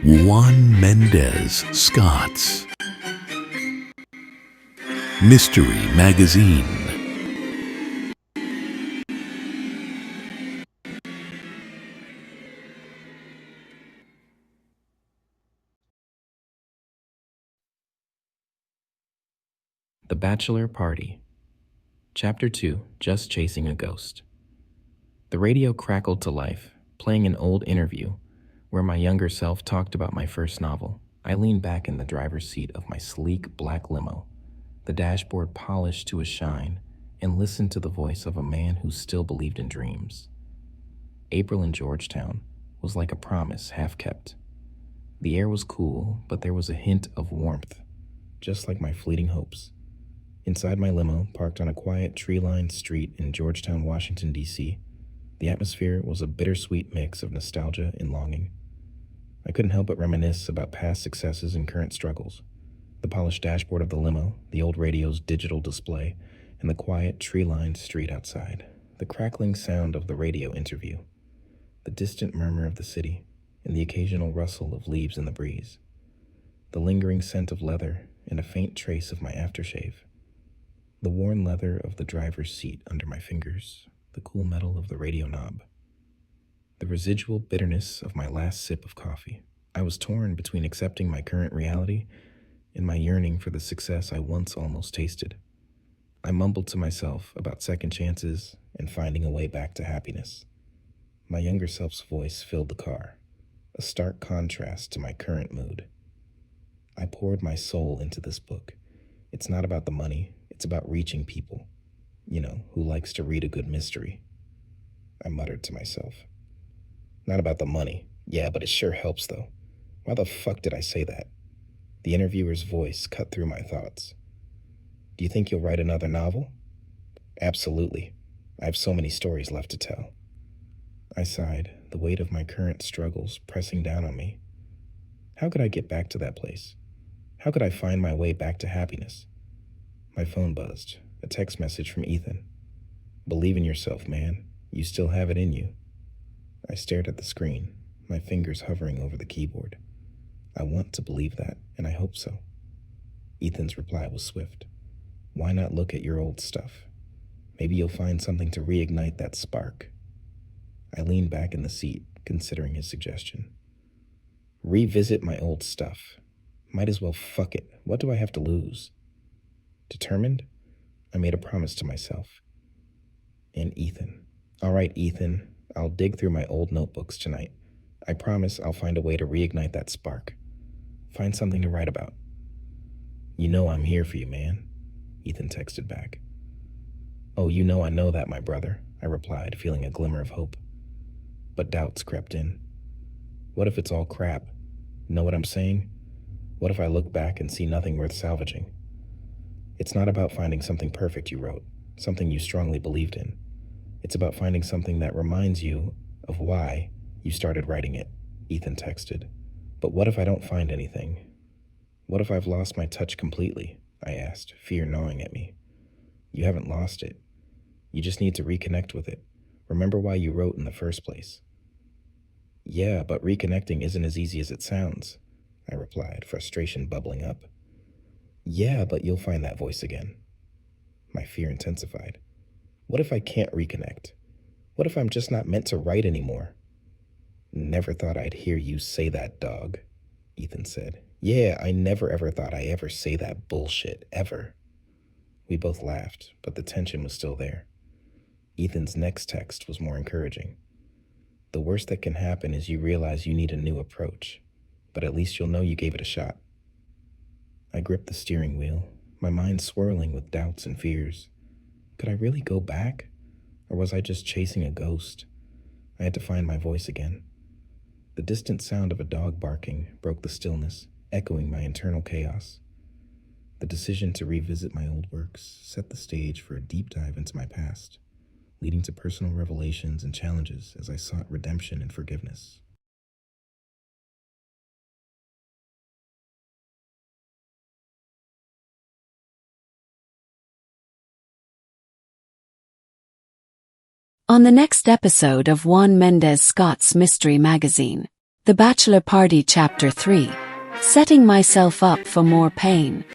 Juan Mendez, Scott's Mystery Magazine. The Bachelor Party. Chapter 2, Just Chasing a Ghost. The radio crackled to life, playing an old interview where my younger self talked about my first novel. I leaned back in the driver's seat of my sleek black limo, the dashboard polished to a shine, and listened to the voice of a man who still believed in dreams. April in Georgetown was like a promise half kept. The air was cool, but there was a hint of warmth, just like my fleeting hopes. Inside my limo, parked on a quiet, tree-lined street in Georgetown, Washington, D.C., the atmosphere was a bittersweet mix of nostalgia and longing. I couldn't help but reminisce about past successes and current struggles. The polished dashboard of the limo, the old radio's digital display, and the quiet, tree-lined street outside. The crackling sound of the radio interview, the distant murmur of the city, and the occasional rustle of leaves in the breeze. The lingering scent of leather and a faint trace of my aftershave. The worn leather of the driver's seat under my fingers, the cool metal of the radio knob. The residual bitterness of my last sip of coffee. I was torn between accepting my current reality and my yearning for the success I once almost tasted. I mumbled to myself about second chances and finding a way back to happiness. My younger self's voice filled the car, a stark contrast to my current mood. I poured my soul into this book. It's not about the money, it's about reaching people, who likes to read a good mystery. I muttered to myself. Not about the money. Yeah, but it sure helps though. Why the fuck did I say that? The interviewer's voice cut through my thoughts. Do you think you'll write another novel? Absolutely. I have so many stories left to tell. I sighed, the weight of my current struggles pressing down on me. How could I get back to that place? How could I find my way back to happiness? My phone buzzed, a text message from Ethan. Believe in yourself, man. You still have it in you. I stared at the screen, my fingers hovering over the keyboard. I want to believe that, and I hope so. Ethan's reply was swift. Why not look at your old stuff? Maybe you'll find something to reignite that spark. I leaned back in the seat, considering his suggestion. Revisit my old stuff. Might as well fuck it. What do I have to lose? Determined, I made a promise to myself. And Ethan. All right, Ethan, I'll dig through my old notebooks tonight. I promise I'll find a way to reignite that spark. Find something to write about. You know I'm here for you, man, Ethan texted back. Oh, you know I know that, my brother, I replied, feeling a glimmer of hope. But doubts crept in. What if it's all crap? Know what I'm saying? What if I look back and see nothing worth salvaging? It's not about finding something perfect you wrote, something you strongly believed in. It's about finding something that reminds you of why you started writing it, Ethan texted. But what if I don't find anything? What if I've lost my touch completely? I asked, fear gnawing at me. You haven't lost it. You just need to reconnect with it. Remember why you wrote in the first place. Yeah, but reconnecting isn't as easy as it sounds, I replied, frustration bubbling up. Yeah, but you'll find that voice again. My fear intensified. What if I can't reconnect? What if I'm just not meant to write anymore? Never thought I'd hear you say that, dog, Ethan said. Yeah, I never ever thought I ever say that bullshit, ever. We both laughed, but the tension was still there. Ethan's next text was more encouraging. The worst that can happen is you realize you need a new approach, but at least you'll know you gave it a shot. I gripped the steering wheel, my mind swirling with doubts and fears. Could I really go back? Or was I just chasing a ghost? I had to find my voice again. The distant sound of a dog barking broke the stillness, echoing my internal chaos. The decision to revisit my old works set the stage for a deep dive into my past, leading to personal revelations and challenges as I sought redemption and forgiveness. On the next episode of Juan Mendez Scott's Mystery Magazine. The Bachelor Party Chapter 3. Setting myself up for more pain.